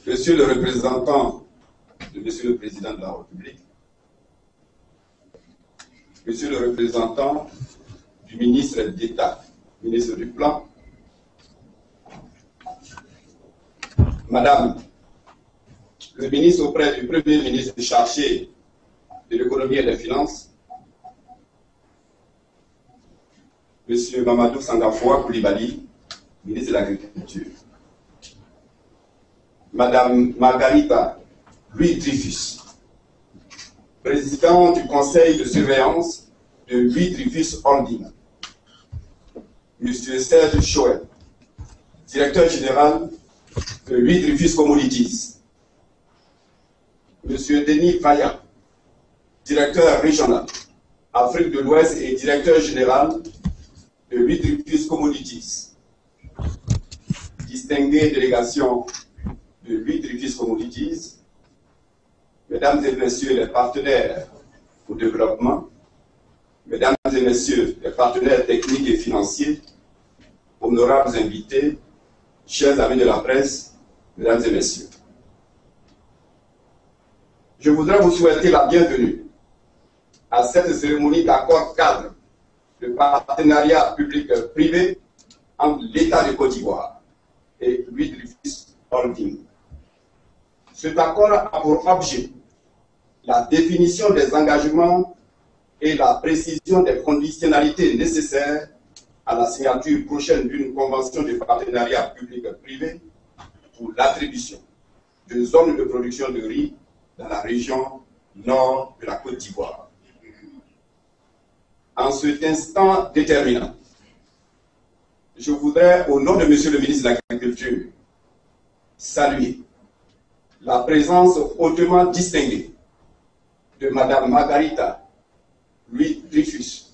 Monsieur le représentant de Monsieur le Président de la République, Monsieur le représentant du ministre d'État, ministre du Plan, Madame le ministre auprès du Premier ministre chargé de l'économie et des finances, Monsieur Mamadou Sangafoua Koulibaly, ministre de l'Agriculture, Madame Margarita Louis-Dreyfus, président du conseil de surveillance de Louis-Dreyfus Holding, Monsieur Serge Choël, directeur général de Louis-Dreyfus Commodities, Monsieur Denis Faya, directeur régional Afrique de l'Ouest et directeur général de Louis-Dreyfus Commodities, distinguée délégation de Louis-Dreyfus Commodities, Mesdames et Messieurs les partenaires au développement, Mesdames et Messieurs les partenaires techniques et financiers, honorables invités, chers amis de la presse, Mesdames et Messieurs. Je voudrais vous souhaiter la bienvenue à cette cérémonie d'accord cadre de partenariat public-privé entre l'État de Côte d'Ivoire et Louis-Dreyfus Holding. Cet accord a pour objet la définition des engagements et la précision des conditionnalités nécessaires à la signature prochaine d'une convention de partenariat public-privé pour l'attribution de zones de production de riz dans la région nord de la Côte d'Ivoire. En cet instant déterminant, je voudrais, au nom de Monsieur le ministre de l'Agriculture, saluer la présence hautement distinguée de Madame Margarita Louis-Dreyfus,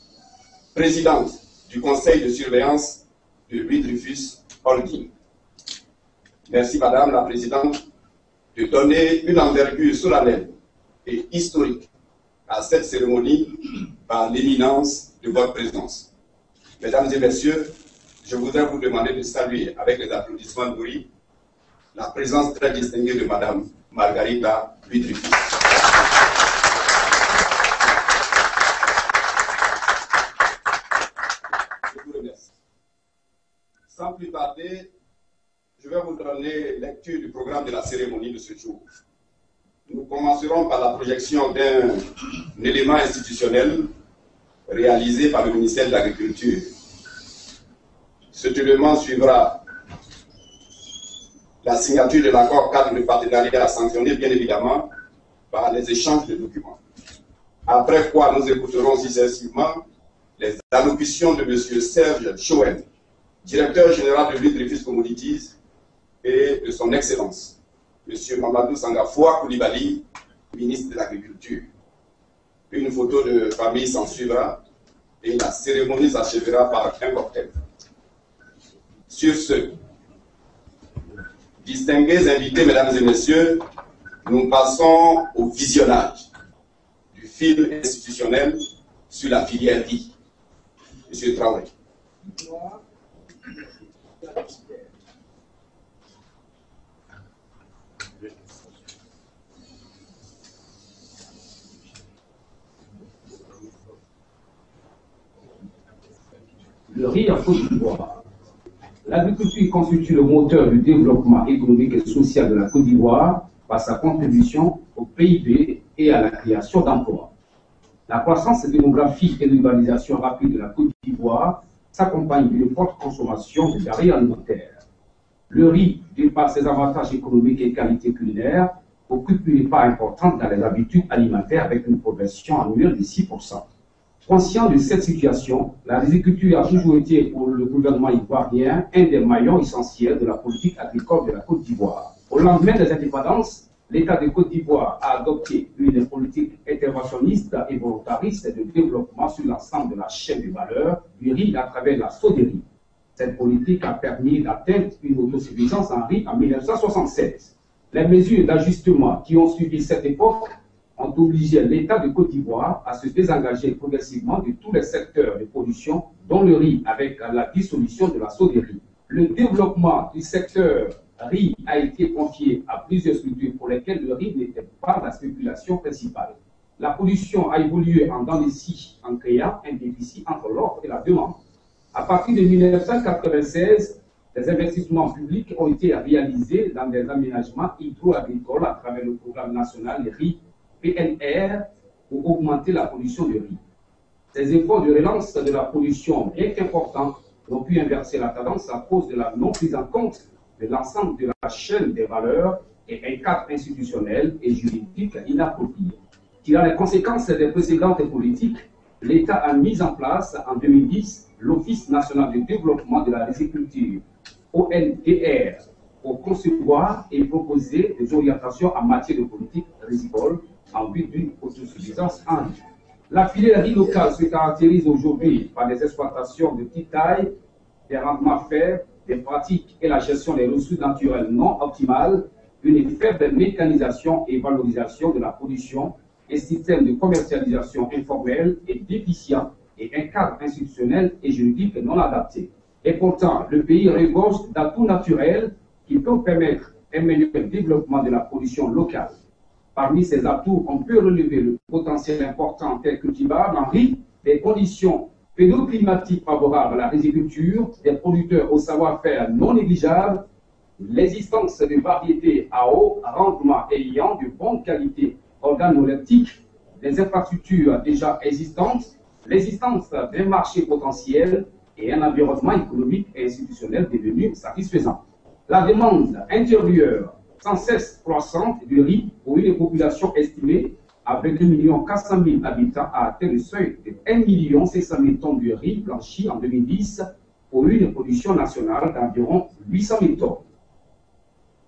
présidente du conseil de surveillance de Louis-Dreyfus Holding. Merci Madame la Présidente de donner une envergure solennelle et historique à cette cérémonie par l'éminence de votre présence. Mesdames et Messieurs, je voudrais vous demander de saluer avec les applaudissements nourris la présence très distinguée de Madame Margarita Louis-Dreyfus. Je vous remercie. Sans plus tarder, je vais vous donner lecture du programme de la cérémonie de ce jour. Nous commencerons par la projection d'un élément institutionnel réalisé par le ministère de l'Agriculture. Cet élément suivra la signature de l'accord cadre de partenariat sanctionné, bien évidemment, par les échanges de documents. Après quoi, nous écouterons successivement les allocutions de M. Serge Choël, directeur général de Louis-Dreyfus Commodities, et de son Excellence, M. Mamadou Sangafoua Koulibaly, ministre de l'Agriculture. Une photo de famille s'en suivra et la cérémonie s'achèvera par un cocktail. Sur ce, distingués invités, Mesdames et Messieurs, nous passons au visionnage du film institutionnel sur la filière riz. M. Traoré. Le riz en Côte d'Ivoire. L'agriculture constitue le moteur du développement économique et social de la Côte d'Ivoire par sa contribution au PIB et à la création d'emplois. La croissance démographique et l'urbanisation rapide de la Côte d'Ivoire s'accompagne d'une forte consommation de denrées alimentaires. Le riz, de par ses avantages économiques et qualités culinaires, occupe une part importante dans les habitudes alimentaires avec une progression annuelle de 6%. Conscient de cette situation, l'agriculture a toujours été pour le gouvernement ivoirien un des maillons essentiels de la politique agricole de la Côte d'Ivoire. Au lendemain des indépendances, l'État de Côte d'Ivoire a adopté une politique interventionniste et volontariste de développement sur l'ensemble de la chaîne de valeur du riz à travers la sauderie. Cette politique a permis d'atteindre une autosuffisance en riz en 1976. Les mesures d'ajustement qui ont suivi cette époque ont obligé l'État de Côte d'Ivoire à se désengager progressivement de tous les secteurs de production, dont le riz, avec la dissolution de la sauderie. Le développement du secteur riz a été confié à plusieurs structures pour lesquelles le riz n'était pas la spéculation principale. La production a évolué en dents de scie en créant un déficit entre l'offre et la demande. À partir de 1996, des investissements publics ont été réalisés dans des aménagements hydro-agricoles à travers le programme national riz PNR pour augmenter la production de riz. Ces efforts de relance de la production, bien qu'importants, n'ont pu inverser la tendance à cause de la non prise en compte de l'ensemble de la chaîne des valeurs et un cadre institutionnel et juridique inapproprié. Tirant les conséquences des précédentes politiques, l'État a mis en place en 2010 l'Office national de développement de la riziculture, ONDR, pour concevoir et proposer des orientations en matière de politique rizicole en vue d'une autosuffisance en riz. La filière riz locale se caractérise aujourd'hui par des exploitations de petite taille, des rendements faibles, des pratiques et la gestion des ressources naturelles non optimales, une faible mécanisation et valorisation de la production, un système de commercialisation informel et déficient et un cadre institutionnel et juridique non adapté. Et pourtant, le pays regorge d'atouts naturels qui peuvent permettre un meilleur développement de la production locale. Parmi ces atouts, on peut relever le potentiel important tel cultivable en riz, des conditions pédoclimatiques favorables à la riziculture, des producteurs au savoir-faire non négligeable, l'existence de variétés à haut rendement ayant de bonne qualité organoleptique, des infrastructures déjà existantes, l'existence d'un marché potentiel et un environnement économique et institutionnel devenu satisfaisant. La demande intérieure sans cesse croissante de riz pour une population estimée à 22 400 000 habitants a atteint le seuil de 1 500 000 tonnes de riz blanchi en 2010 pour une production nationale d'environ 800 000 tonnes.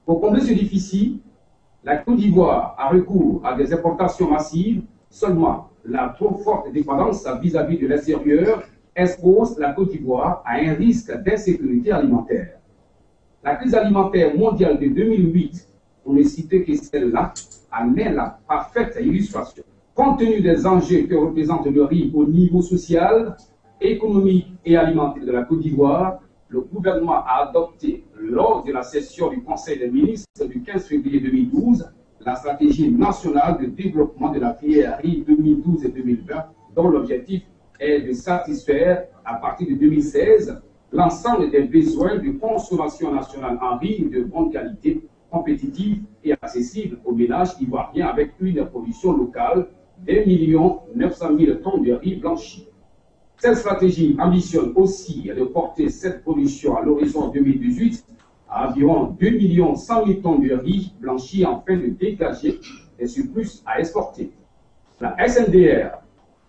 Pour combler ce déficit, la Côte d'Ivoire a recours à des importations massives. Seulement, la trop forte dépendance vis-à-vis de l'extérieur expose la Côte d'Ivoire à un risque d'insécurité alimentaire. La crise alimentaire mondiale de 2008, pour ne citer que celle-là, en est la parfaite illustration. Compte tenu des enjeux que représente le riz au niveau social, économique et alimentaire de la Côte d'Ivoire, le gouvernement a adopté, lors de la session du Conseil des ministres du 15 février 2012, la stratégie nationale de développement de la filière riz 2012 et 2020, dont l'objectif est de satisfaire, à partir de 2016, l'ensemble des besoins de consommation nationale en riz de bonne qualité, compétitive et accessible aux ménages ivoiriens avec une production locale d'1 900 000 tonnes de riz blanchi. Cette stratégie ambitionne aussi de porter cette production à l'horizon 2018 à environ 2 100 000 tonnes de riz blanchi afin de dégager des surplus à exporter. La SNDR,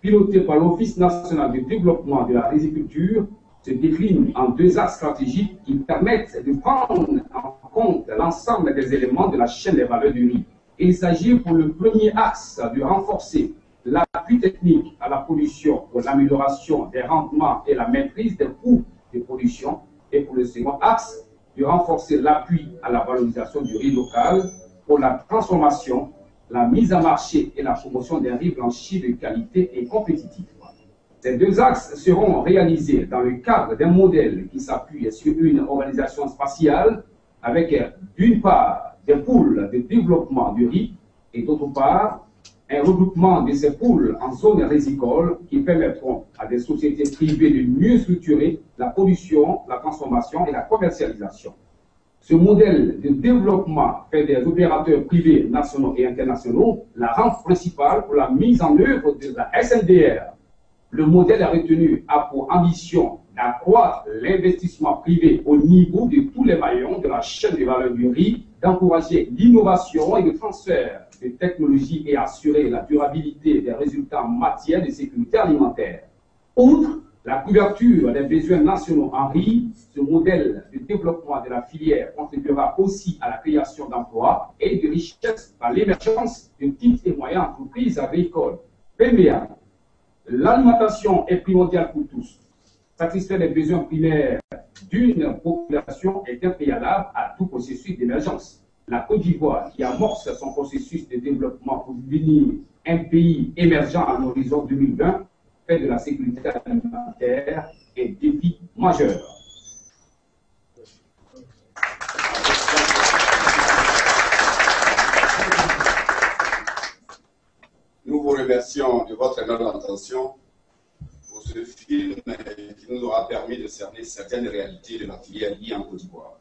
pilotée par l'Office national de développement de la riziculture, se décline en deux axes stratégiques qui permettent de prendre en compte l'ensemble des éléments de la chaîne des valeurs du riz. Il s'agit pour le premier axe de renforcer l'appui technique à la production pour l'amélioration des rendements et la maîtrise des coûts de production, et pour le second axe, de renforcer l'appui à la valorisation du riz local pour la transformation, la mise en marché et la promotion d'un riz blanchi de qualité et compétitif. Ces deux axes seront réalisés dans le cadre d'un modèle qui s'appuie sur une organisation spatiale avec d'une part des pôles de développement du riz et d'autre part un regroupement de ces pôles en zones rizicoles qui permettront à des sociétés privées de mieux structurer la production, la transformation et la commercialisation. Ce modèle de développement fait des opérateurs privés nationaux et internationaux la rampe principale pour la mise en œuvre de la SNDR. Le modèle retenu a pour ambition d'accroître l'investissement privé au niveau de tous les maillons de la chaîne de valeur du riz, d'encourager l'innovation et le transfert de technologies et assurer la durabilité des résultats en matière de sécurité alimentaire. Outre la couverture des besoins nationaux en riz, ce modèle de développement de la filière contribuera aussi à la création d'emplois et de richesses par l'émergence de petites et moyennes entreprises agricoles. PMA. L'alimentation est primordiale pour tous. Satisfaire les besoins primaires d'une population est un préalable à tout processus d'émergence. La Côte d'Ivoire, qui amorce son processus de développement pour devenir un pays émergent à l'horizon 2020, fait de la sécurité alimentaire un défi majeur. attention pour ce film qui nous aura permis de cerner certaines réalités de la filière liée en Côte d'Ivoire.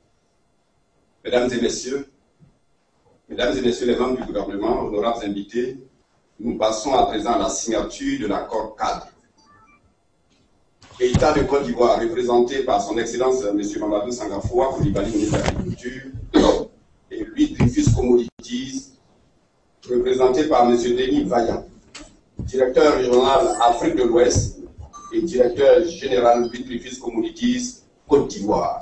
Mesdames et messieurs les membres du gouvernement, honorables invités, nous passons à présent à la signature de l'accord cadre. État de Côte d'Ivoire, représenté par son Excellence M. Mamadou Sangafoua, Coulibaly, ministre de l'Agriculture, et lui, Dreyfus Commodities, représenté par M. Denis Vaillant, directeur régional Afrique de l'Ouest et directeur général de Dreyfus Commodities, Côte d'Ivoire.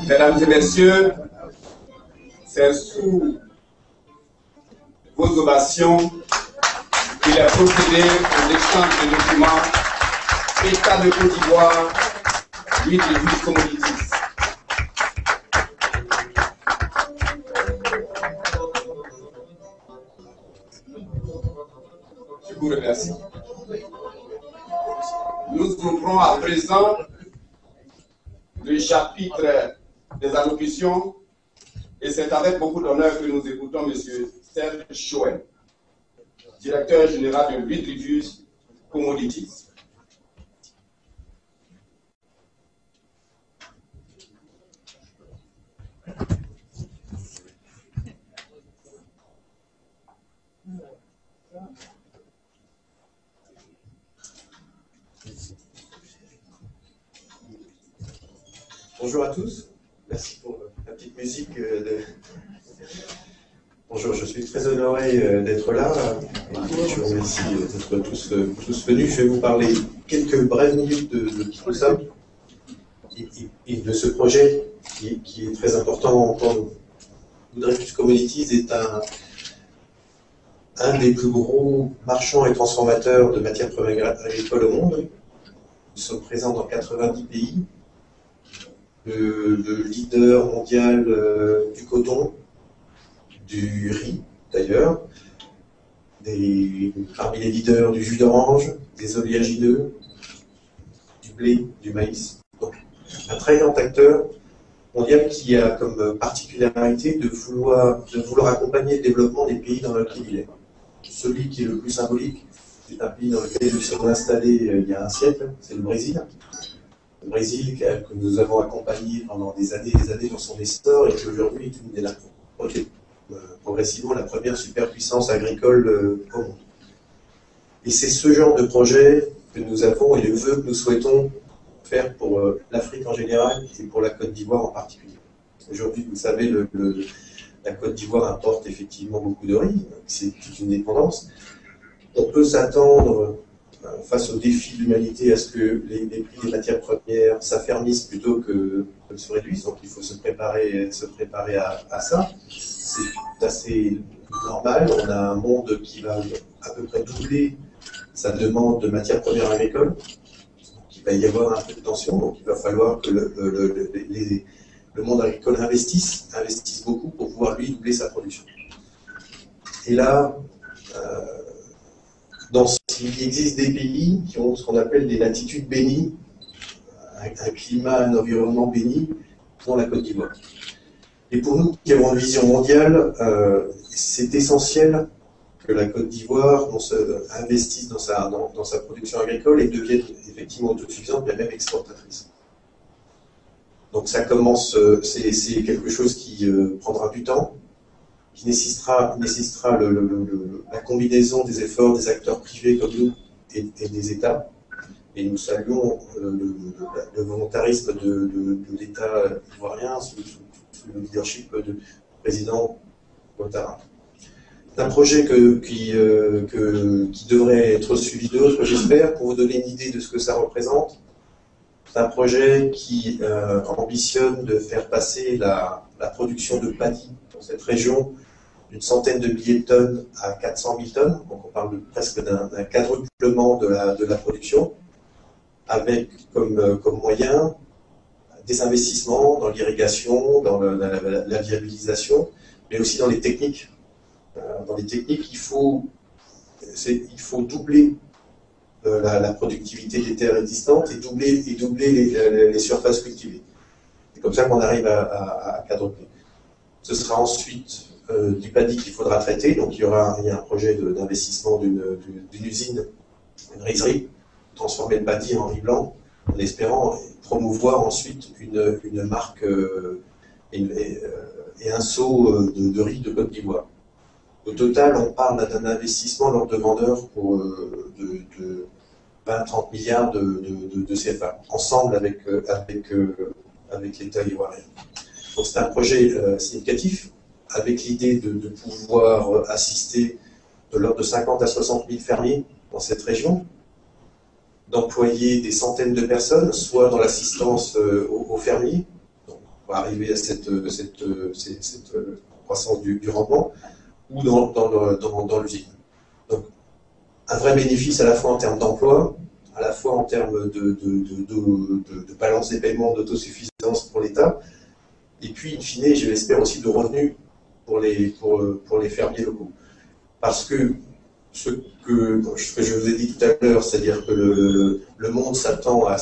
Mesdames et messieurs, c'est sous vos ovations qu'il est procédé aux échanges de documents État de Côte d'Ivoire, lui Dreyfus Commodities. Je vous remercie. Nous ouvrons à présent le chapitre des allocutions et c'est avec beaucoup d'honneur que nous écoutons M. Serge Chouen, directeur général de Louis Dreyfus Commodities. Bonjour à tous, merci pour la petite musique. Bonjour, je suis très honoré d'être là. Et je vous remercie d'être tous venus. Je vais vous parler quelques brèves minutes de qui nous sommes et de ce projet qui est très important pour nous. Dreyfus Commodities est un des plus gros marchands et transformateurs de matières premières agricoles au monde. Nous sommes présents dans 90 pays. Le leader mondial du coton, du riz d'ailleurs, parmi les leaders du jus d'orange, des oléagineux, du blé, du maïs. Donc, un très grand acteur mondial qui a comme particularité de vouloir accompagner le développement des pays dans lequel il est. Celui qui est le plus symbolique, c'est un pays dans lequel nous sommes installés il y a un siècle, c'est le Brésil. Le Brésil que nous avons accompagné pendant des années dans son essor et qui aujourd'hui est progressivement la première superpuissance agricole au monde. Et c'est ce genre de projet que nous avons et le vœu que nous souhaitons faire pour l'Afrique en général et pour la Côte d'Ivoire en particulier. Aujourd'hui, vous savez, la Côte d'Ivoire importe effectivement beaucoup de riz, c'est toute une dépendance. On peut s'attendre face au défi de l'humanité à ce que les prix des matières premières s'affermissent plutôt que se réduisent. Donc il faut se préparer à ça. C'est assez normal. On a un monde qui va à peu près doubler sa demande de matières premières agricoles. Donc il va y avoir un peu de tension. Donc il va falloir que le monde agricole investisse beaucoup pour pouvoir lui doubler sa production. Et là, il existe des pays qui ont ce qu'on appelle des latitudes bénies, un climat, un environnement béni, dont la Côte d'Ivoire. Et pour nous qui avons une vision mondiale, c'est essentiel que la Côte d'Ivoire investisse dans sa production agricole et devienne effectivement autosuffisante, mais même exportatrice. Donc ça commence, c'est quelque chose qui prendra du temps, qui nécessitera la combinaison des efforts des acteurs privés comme nous et des États. Et nous saluons le volontarisme de l'État ivoirien sous le leadership du président Ouattara. C'est un projet qui devrait être suivi d'autres, j'espère, pour vous donner une idée de ce que ça représente. C'est un projet qui ambitionne de faire passer la production de paddy dans cette région d'une centaine de milliers de tonnes à 400 000 tonnes. Donc on parle presque d'un quadruplement de la production, avec comme moyen des investissements dans l'irrigation, dans la viabilisation, mais aussi dans les techniques. Dans les techniques, il faut doubler la productivité des terres existantes et doubler les surfaces cultivées. C'est comme ça qu'on arrive à quadrupler. Ce sera ensuite du paddy qu'il faudra traiter. Donc il y a un projet d'investissement d'une usine, une rizerie, transformer le paddy en riz blanc, en espérant promouvoir ensuite une marque et un seau de riz de Côte d'Ivoire. Au total, on parle d'un investissement lors de vendeur de 20-30 milliards de CFA, ensemble avec l'État ivoirien. Donc c'est un projet significatif, avec l'idée de pouvoir assister de l'ordre de 50 à 60 000 fermiers dans cette région, d'employer des centaines de personnes, soit dans l'assistance aux fermiers, donc on va arriver à cette croissance du rendement, ou dans l'usine. Donc, un vrai bénéfice à la fois en termes d'emploi, à la fois en termes de balance des paiements, d'autosuffisance pour l'État, et puis, in fine, je l'espère aussi de revenus pour les fermiers locaux. Parce que ce que je vous ai dit tout à l'heure, c'est-à-dire que le monde s'attend à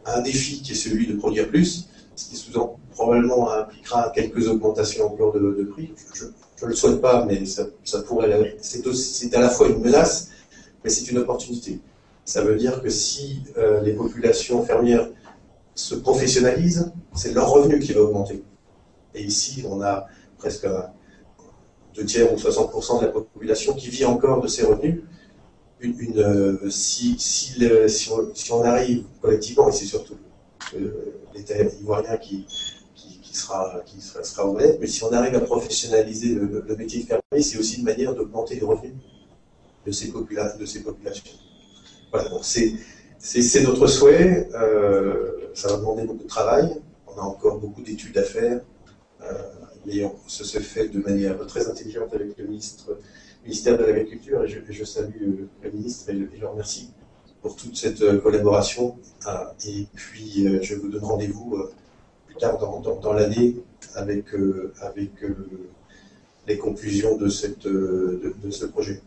un défi qui est celui de produire plus, ce qui souvent probablement impliquera quelques augmentations encore de prix. Je ne le souhaite pas, mais ça pourrait. C'est à la fois une menace, mais c'est une opportunité. Ça veut dire que si les populations fermières se professionnalisent, c'est leur revenu qui va augmenter. Et ici, on a presque 2 tiers ou 60% de la population qui vit encore de ces revenus. Si on arrive collectivement, et c'est surtout l'État ivoirien qui sera honnête, mais si on arrive à professionnaliser le métier de fermier, c'est aussi une manière d'augmenter les revenus de ces populations. Voilà, donc c'est notre souhait. Ça va demander beaucoup de travail. On a encore beaucoup d'études à faire. Mais ça se fait de manière très intelligente avec le ministère de l'Agriculture, et je salue le ministre et je le remercie pour toute cette collaboration. Et puis je vous donne rendez-vous plus tard dans l'année avec les conclusions de ce projet.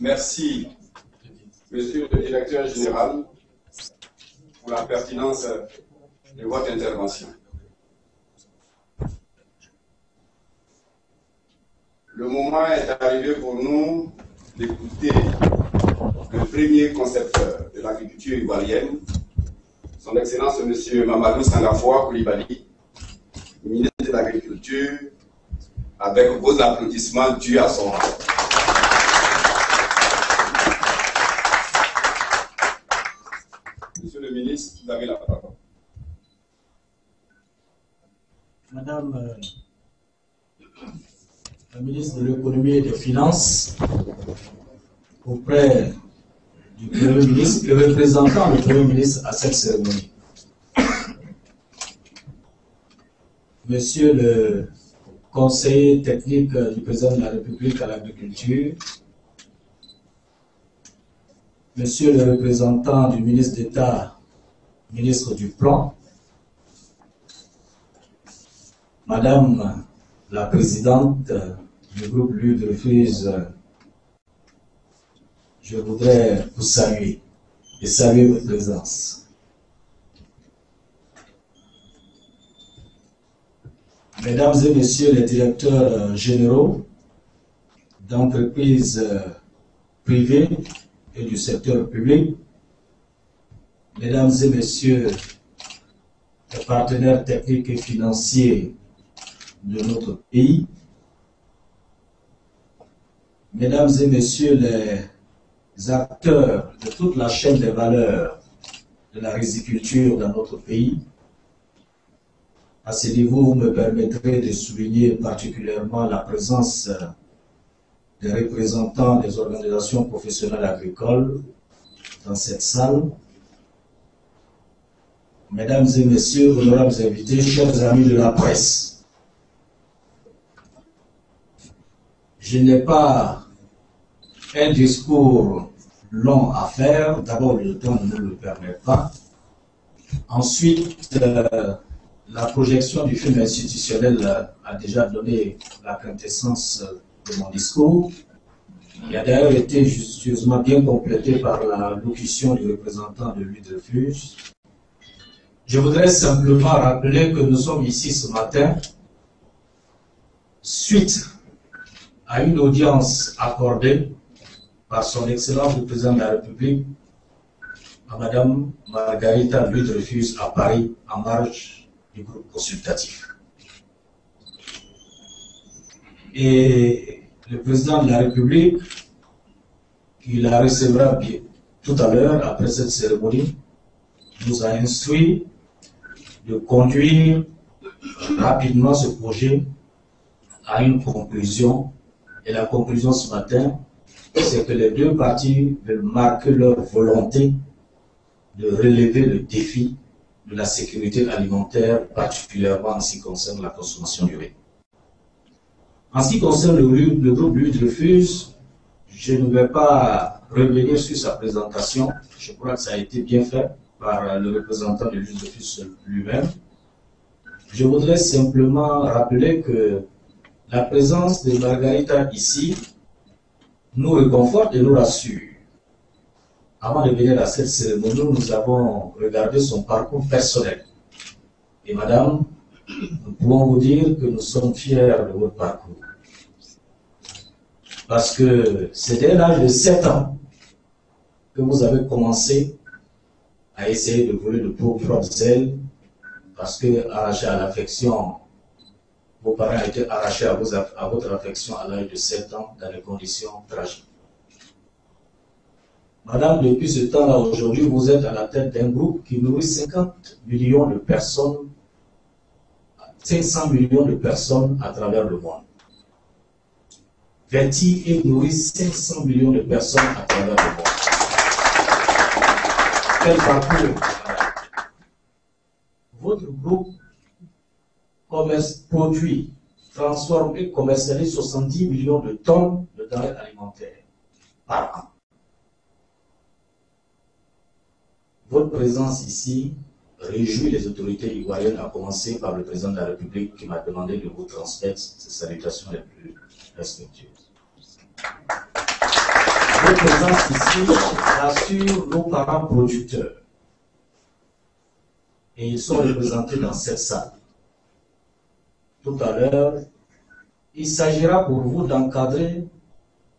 Merci, Monsieur le Directeur Général, pour la pertinence de votre intervention. Le moment est arrivé pour nous d'écouter le premier concepteur de l'agriculture ivoirienne, son Excellence M. Mamadou Sangafoua Coulibaly, ministre de l'Agriculture, avec vos applaudissements dus à son rang. Monsieur le ministre, vous avez la parole. Madame la ministre de l'Économie et des Finances, auprès du Premier ministre, le représentant du Premier ministre à cette cérémonie. Monsieur le conseiller technique du président de la République à l'agriculture, Monsieur le représentant du ministre d'État, ministre du Plan, Madame la présidente du groupe Lutte de Refuse, je voudrais vous saluer et saluer votre présence. Mesdames et messieurs les directeurs généraux d'entreprises privées et du secteur public, mesdames et messieurs les partenaires techniques et financiers de notre pays, mesdames et messieurs les acteurs de toute la chaîne des valeurs de la riziculture dans notre pays, à ce niveau, vous me permettrez de souligner particulièrement la présence des représentants des organisations professionnelles agricoles dans cette salle. Mesdames et messieurs, honorables invités, chers amis de la presse, je n'ai pas un discours long à faire. D'abord, le temps ne nous le permet pas. Ensuite, la projection du film institutionnel a déjà donné la quintessence de mon discours. Il a d'ailleurs été justement bien complété par la locution du représentant de Lutte de Refuse. Je voudrais simplement rappeler que nous sommes ici ce matin suite à une audience accordée par son Excellence le Président de la République à Madame Margarita Lutte de Refuse à Paris en marge du groupe consultatif. Et le Président de la République, qui la recevra tout à l'heure après cette cérémonie, nous a instruit de conduire rapidement ce projet à une conclusion. Et la conclusion ce matin, c'est que les deux parties veulent marquer leur volonté de relever le défi de la sécurité alimentaire, particulièrement en ce qui concerne la consommation du riz. En ce qui concerne le groupe Lutte de Refuse, je ne vais pas revenir sur sa présentation. Je crois que ça a été bien fait par le représentant de Lutte de Refuse lui-même. Je voudrais simplement rappeler que la présence de Margarita ici nous réconforte et nous rassure. Avant de venir à cette cérémonie, nous avons regardé son parcours personnel. Et madame, nous pouvons vous dire que nous sommes fiers de votre parcours. Parce que c'est dès l'âge de 7 ans que vous avez commencé à essayer de voler de vos propres ailes, parce que arraché à l'affection, vos parents étaient arrachés à votre affection à l'âge de 7 ans dans des conditions tragiques. Madame, depuis ce temps-là, aujourd'hui, vous êtes à la tête d'un groupe qui nourrit 50 millions de personnes, 500 millions de personnes à travers le monde. Verti et nourrit 500 millions de personnes à travers le monde. Quel parcours, madame. Votre groupe produit, transforme et commercialise 70 millions de tonnes de denrées alimentaires par an. Votre présence ici réjouit les autorités ivoiriennes, à commencer par le président de la République qui m'a demandé de vous transmettre ces salutations les plus respectueuses. Votre présence ici rassure nos parents producteurs. Et ils sont représentés dans cette salle. Tout à l'heure, il s'agira pour vous d'encadrer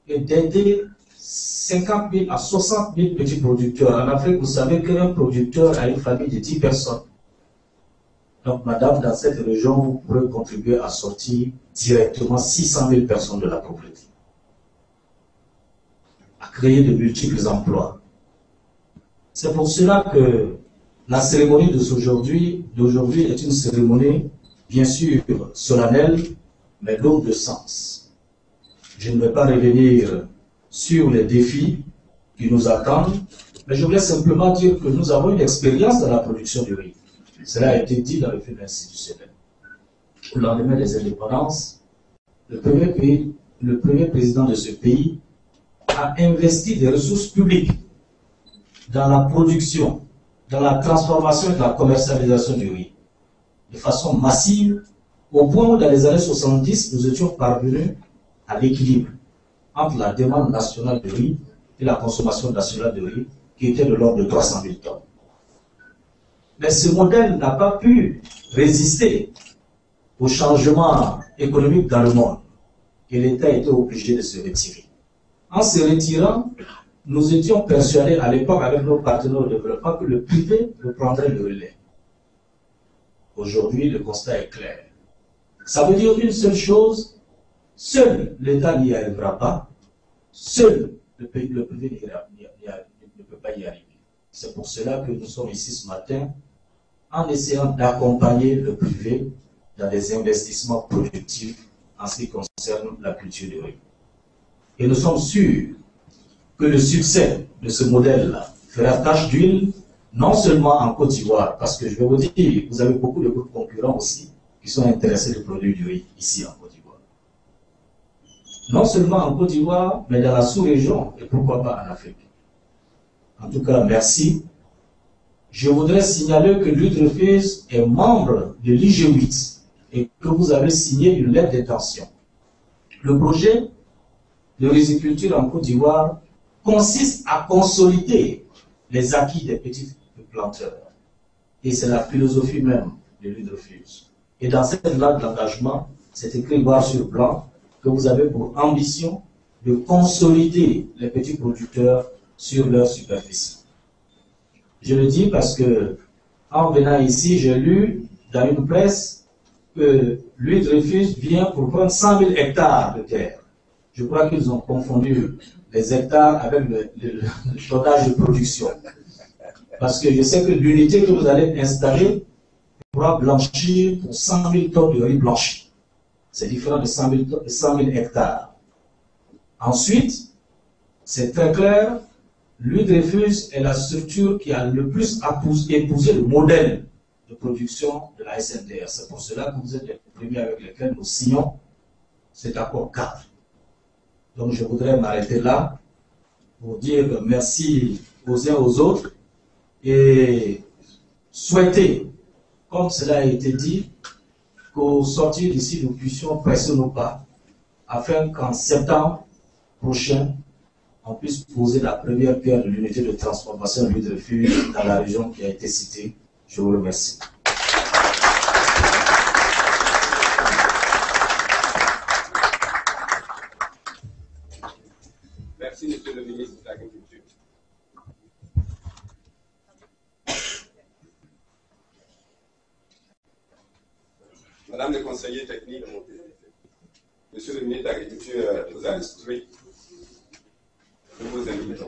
et d'aider 50 000 à 60 000 petits producteurs. En Afrique, vous savez qu'un producteur a une famille de 10 personnes. Donc, madame, dans cette région, vous pourrez contribuer à sortir directement 600 000 personnes de la pauvreté, à créer de multiples emplois. C'est pour cela que la cérémonie d'aujourd'hui est une cérémonie, bien sûr, solennelle, mais lourde de sens. Je ne vais pas revenir sur les défis qui nous attendent, mais je voulais simplement dire que nous avons une expérience dans la production du riz. Cela a été dit dans le film institutionnel. au lendemain des indépendances, le premier président de ce pays a investi des ressources publiques dans la production, dans la transformation et dans la commercialisation du riz, de façon massive, au point où dans les années 70, nous étions parvenus à l'équilibre entre la demande nationale de riz et la consommation nationale de riz, qui était de l'ordre de 300 000 tonnes. Mais ce modèle n'a pas pu résister au changement économique dans le monde, et l'État était obligé de se retirer. En se retirant, nous étions persuadés à l'époque avec nos partenaires de développement que le privé reprendrait le relais. Aujourd'hui, le constat est clair. Ça veut dire une seule chose, seul l'État n'y arrivera pas, seul le privé ne peut pas y arriver. C'est pour cela que nous sommes ici ce matin en essayant d'accompagner le privé dans des investissements productifs en ce qui concerne la culture du riz. Et nous sommes sûrs que le succès de ce modèle-là fera tache d'huile, non seulement en Côte d'Ivoire, parce que je vais vous dire, vous avez beaucoup de groupes concurrents aussi qui sont intéressés de produire du riz ici en Côte d'Ivoire. Non seulement en Côte d'Ivoire, mais dans la sous-région et pourquoi pas en Afrique. En tout cas, merci. Je voudrais signaler que l'UDREFIS est membre de l'IG8 et que vous avez signé une lettre d'intention. Le projet de riziculture en Côte d'Ivoire consiste à consolider les acquis des petits planteurs. Et c'est la philosophie même de l'UDREFIS. Et dans cette lettre d'engagement, c'est écrit noir sur blanc que vous avez pour ambition de consolider les petits producteurs sur leur superficie. Je le dis parce que, en venant ici, j'ai lu dans une presse que l'UDREFIS vient pour prendre 100 000 hectares de terre. Je crois qu'ils ont confondu les hectares avec le tonnage de production. Parce que je sais que l'unité que vous allez installer pourra blanchir pour 100 000 tonnes de riz blanchi. C'est différent de 100 000 hectares. Ensuite, c'est très clair, l'UDREFIS est la structure qui a le plus épousé le modèle de production de la SNDR. C'est pour cela que vous êtes les premiers avec lesquels nous signons cet accord cadre. Donc je voudrais m'arrêter là pour dire merci aux uns aux autres et souhaiter, comme cela a été dit, qu'au sortir d'ici, nous puissions presser nos pas afin qu'en septembre prochain, on puisse poser la première pierre de l'unité de transformation de l'UDREFIS dans la région qui a été citée. Je vous remercie. Merci, Monsieur le ministre de l'Agriculture. Madame le conseiller technique, Monsieur le ministre de l'Agriculture vous a instruit. Je vous invite.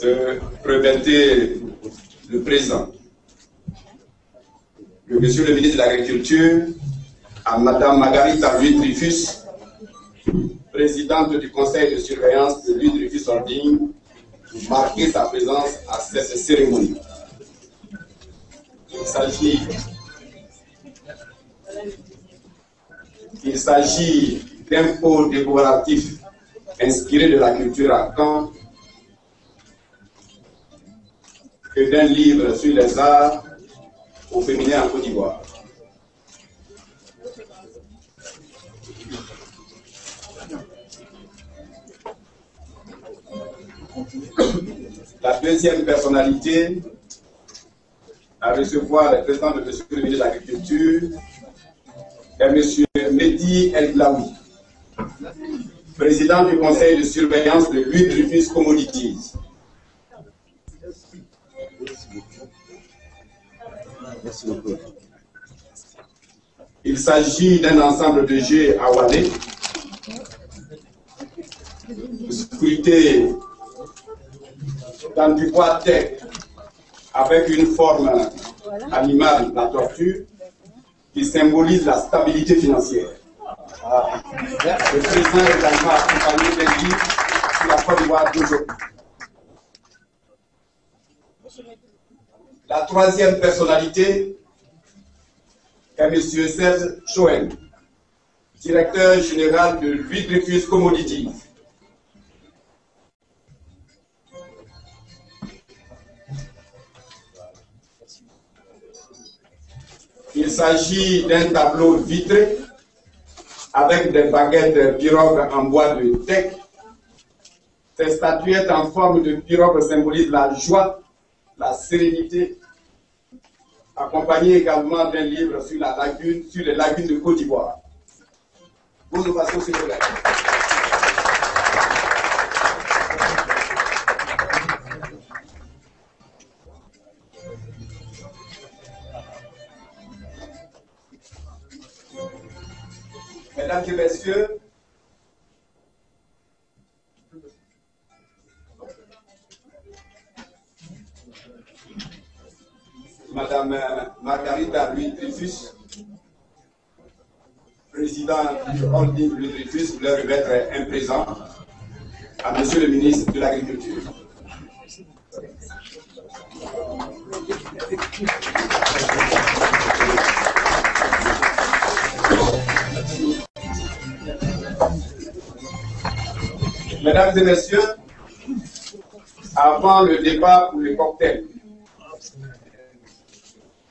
De présenter le président, Monsieur le ministre de l'Agriculture, à Madame Margarita Louis-Dreyfus, présidente du conseil de surveillance de l'UDREFIS Holding, pour marquer sa présence à cette cérémonie. Il s'agit d'un pôle décoratif inspiré de la culture à Caen et d'un livre sur les arts au féminin en Côte d'Ivoire. La deuxième personnalité à recevoir le président de Monsieur le ministre de l'Agriculture est Monsieur Mehdi El Glaoui, président du conseil de surveillance de l'UDREFIS Commodities. Merci beaucoup. Il s'agit d'un ensemble de jeux à Wallet, scrutés dans du bois tech avec une forme animale, la tortue, qui symbolise la stabilité financière. Le président est également accompagné d'un livre sur la Côte d'Ivoire d'aujourd'hui. La troisième personnalité est M. Serge Choen, directeur général de Louis Dreyfus Commodities. Il s'agit d'un tableau vitré avec des baguettes pirogues en bois de teck. Ces statuettes en forme de pirogue symbolisent la joie, la sérénité, accompagné également d'un livre sur les lagunes de Côte d'Ivoire. Bonne ovation, s'il vous plaît. Mesdames et messieurs, Madame Margarita Louis Dreyfus, président du holding Louis Dreyfus, leur remettre un présent à Monsieur le ministre de l'Agriculture. Mesdames et messieurs, avant le débat pour le cocktail,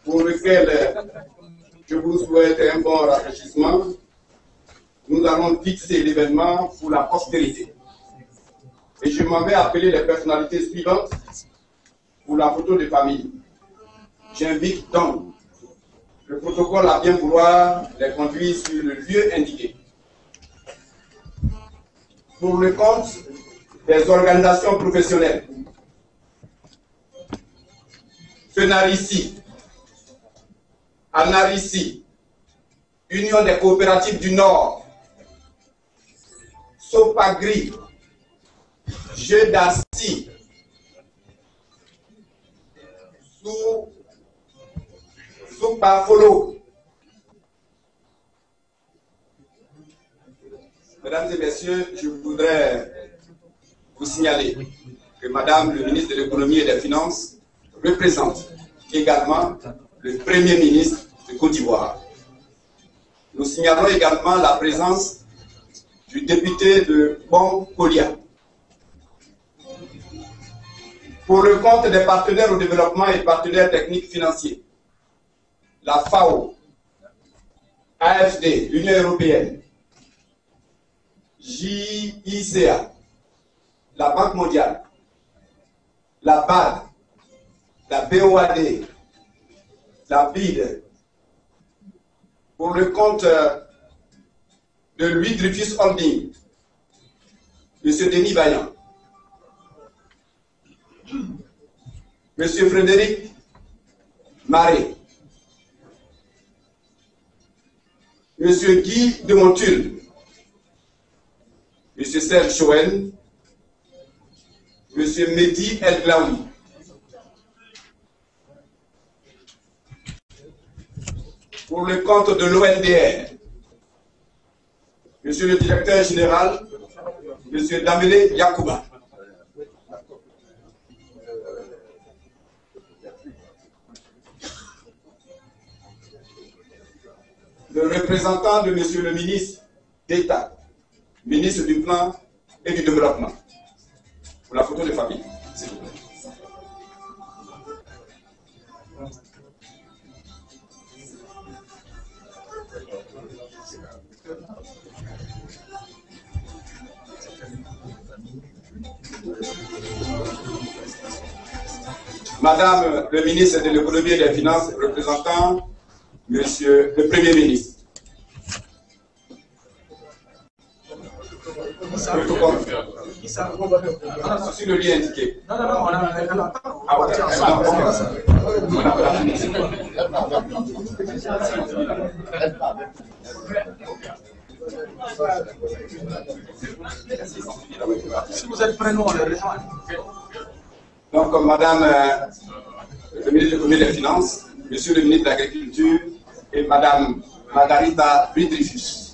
pour lequel je vous souhaite un bon rafraîchissement, nous allons fixer l'événement pour la postérité. Et je m'en vais appeler les personnalités suivantes pour la photo de famille. J'invite donc le protocole à bien vouloir les conduire sur le lieu indiqué. Pour le compte des organisations professionnelles, FENARICI, ANARICI, Union des coopératives du Nord, SOPAGRI, Jeux d'Assis, SOPAFOLO. Mesdames et messieurs, je voudrais vous signaler que Madame le ministre de l'Économie et des Finances représente également le Premier ministre de Côte d'Ivoire. Nous signalons également la présence du député de Bon-Kolia. Pour le compte des partenaires au développement et partenaires techniques financiers, la FAO, AFD, l'Union européenne, JICA, la Banque mondiale, la BAD, la BOAD, la BID, pour le compte de Louis Dreyfus Holding, M. Denis Vaillant, M. Frédéric Maré, M. Guy de Montulle, M. Serge Choen, M. Mehdi El Glaoui. Pour le compte de l'ONDR, M. le directeur général, M. Damele Yakouba. Le représentant de M. le ministre d'État, ministre du Plan et du Développement. Pour la photo de famille, s'il vous plaît. Madame le ministre de l'Économie et des Finances, représentant Monsieur le Premier ministre. Sur le lien indiqué. Non, on a si vous êtes prêts, nous on les rejoint. Donc, Madame le ministre de l'Économie et des Finances, Monsieur le ministre de l'Agriculture et Madame Margarita Vidricius.